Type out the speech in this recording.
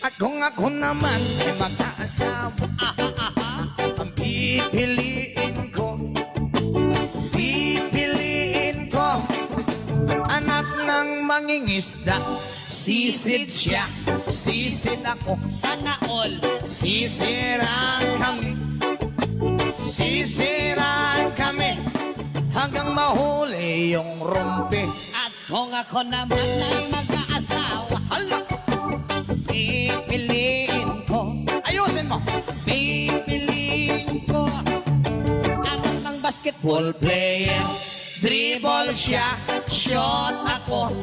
At kung ako naman ay mag-aasawa, ang pipiliin ko anak ng mangingisda. Sisid siya, sisid ako, Sana all. sisiraan kami hanggang mahuli yung rumpi. At kung ako naman ay mag-aasawa, Hala, pipiliin ko, ayusin mo. pipiliin ko anak ng basketball Ball player, dribble siya, shot ako,